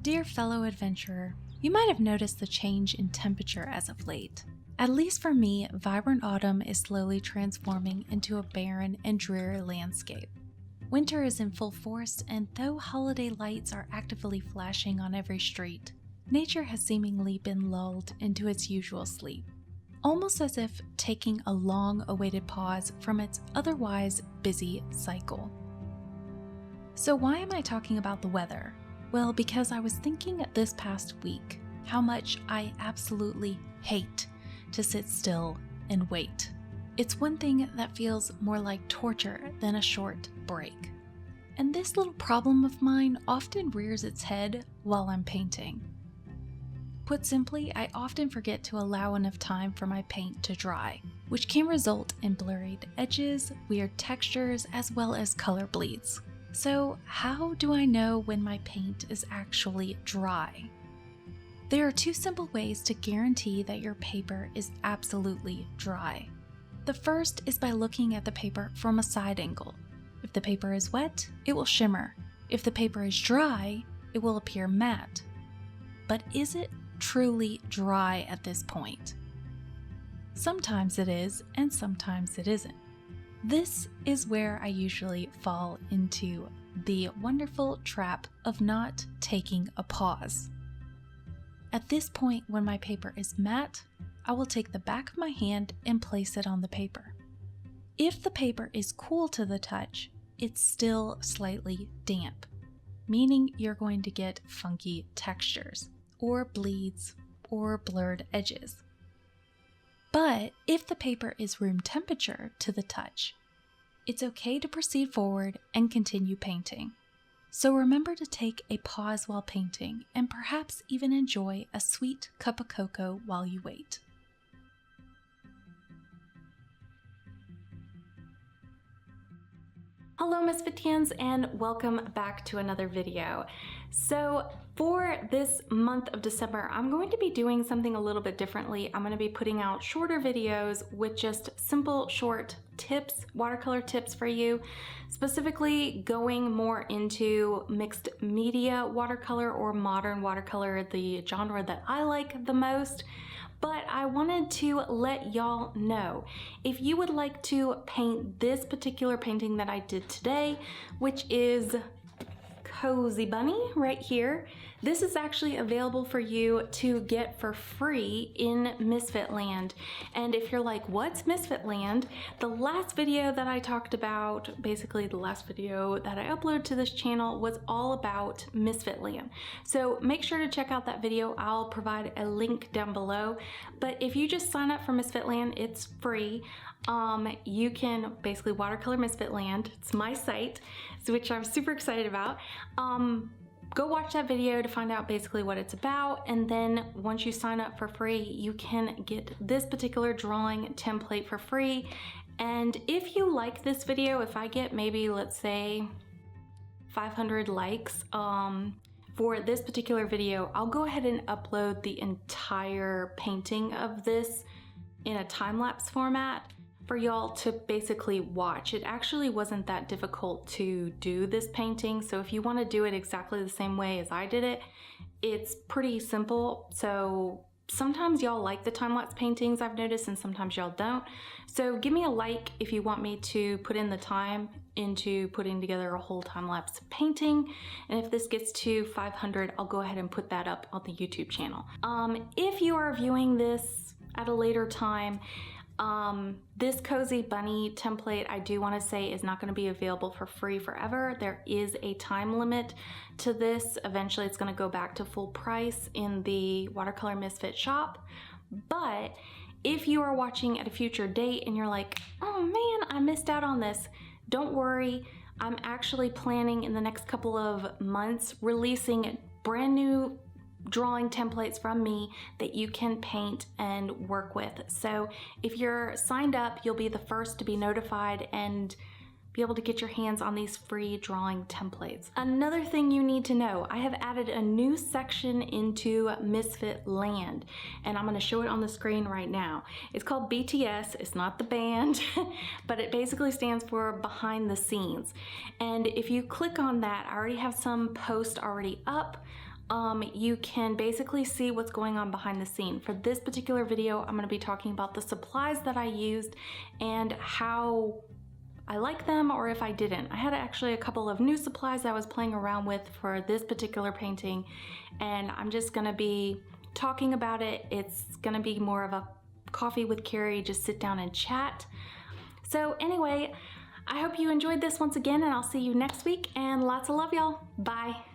Dear fellow adventurer, you might have noticed the change in temperature as of late. At least for me, vibrant autumn is slowly transforming into a barren and dreary landscape. Winter is in full force, and though holiday lights are actively flashing on every street, nature has seemingly been lulled into its usual sleep, almost as if taking a long-awaited pause from its otherwise busy cycle. So why am I talking about the weather? Well, because I was thinking this past week how much I absolutely hate to sit still and wait. It's one thing that feels more like torture than a short break. And this little problem of mine often rears its head while I'm painting. Put simply, I often forget to allow enough time for my paint to dry, which can result in blurred edges, weird textures, as well as color bleeds. So how do I know when my paint is actually dry? There are two simple ways to guarantee that your paper is absolutely dry. The first is by looking at the paper from a side angle. If the paper is wet, it will shimmer. If the paper is dry, it will appear matte. But is it truly dry at this point? Sometimes it is, and sometimes it isn't. This is where I usually fall into the wonderful trap of not taking a pause. At this point, when my paper is matte, I will take the back of my hand and place it on the paper. If the paper is cool to the touch, it's still slightly damp, meaning you're going to get funky textures, or bleeds, or blurred edges. But if the paper is room temperature to the touch, it's okay to proceed forward and continue painting. So remember to take a pause while painting and perhaps even enjoy a sweet cup of cocoa while you wait. Hello Misfitians, and welcome back to another video. So for this month of December, I'm going to be doing something a little bit differently. I'm going to be putting out shorter videos with just simple short tips, watercolor tips for you, specifically going more into mixed media watercolor or modern watercolor, the genre that I like the most. But I wanted to let y'all know, if you would like to paint this particular painting that I did today, which is Cozy Bunny right here, this is actually available for you to get for free in Misfit Land. And if you're like, what's Misfit Land? The last video that I talked about, basically the last video that I uploaded to this channel, was all about Misfit Land. So make sure to check out that video. I'll provide a link down below. But if you just sign up for Misfit Land, it's free. You can basically watercolor Misfit Land. It's my site, which I'm super excited about. Go watch that video to find out basically what it's about, and then once you sign up for free, you can get this particular drawing template for free. And if you like this video, if I get maybe, let's say, 500 likes for this particular video, I'll go ahead and upload the entire painting of this in a time-lapse format for y'all to basically watch. It actually wasn't that difficult to do this painting, so if you want to do it exactly the same way as I did it, it's pretty simple. So sometimes y'all like the time-lapse paintings, I've noticed, and sometimes y'all don't. So give me a like if you want me to put in the time into putting together a whole time-lapse painting, and if this gets to 500, I'll go ahead and put that up on the YouTube channel. If you are viewing this at a later time, this Cozy Bunny template, I do want to say, is not going to be available for free forever. There is a time limit to this. Eventually it's going to go back to full price in the Watercolor Misfit shop. But if you are watching at a future date and you're like, oh man, I missed out on this, don't worry. I'm actually planning in the next couple of months releasing brand new drawing templates from me that you can paint and work with. So if you're signed up, you'll be the first to be notified and be able to get your hands on these free drawing templates. Another thing you need to know, I have added a new section into Misfit Land, and I'm gonna show it on the screen right now. It's called BTS, it's not the band, but it basically stands for behind the scenes. And if you click on that, I already have some posts already up you can basically see what's going on behind the scene. For this particular video, I'm going to be talking about the supplies that I used and how I like them or if I didn't. I had actually a couple of new supplies I was playing around with for this particular painting, and I'm just going to be talking about it. It's going to be more of a coffee with Carrie, just sit down and chat. So anyway, I hope you enjoyed this once again, and I'll see you next week, and lots of love, y'all. Bye.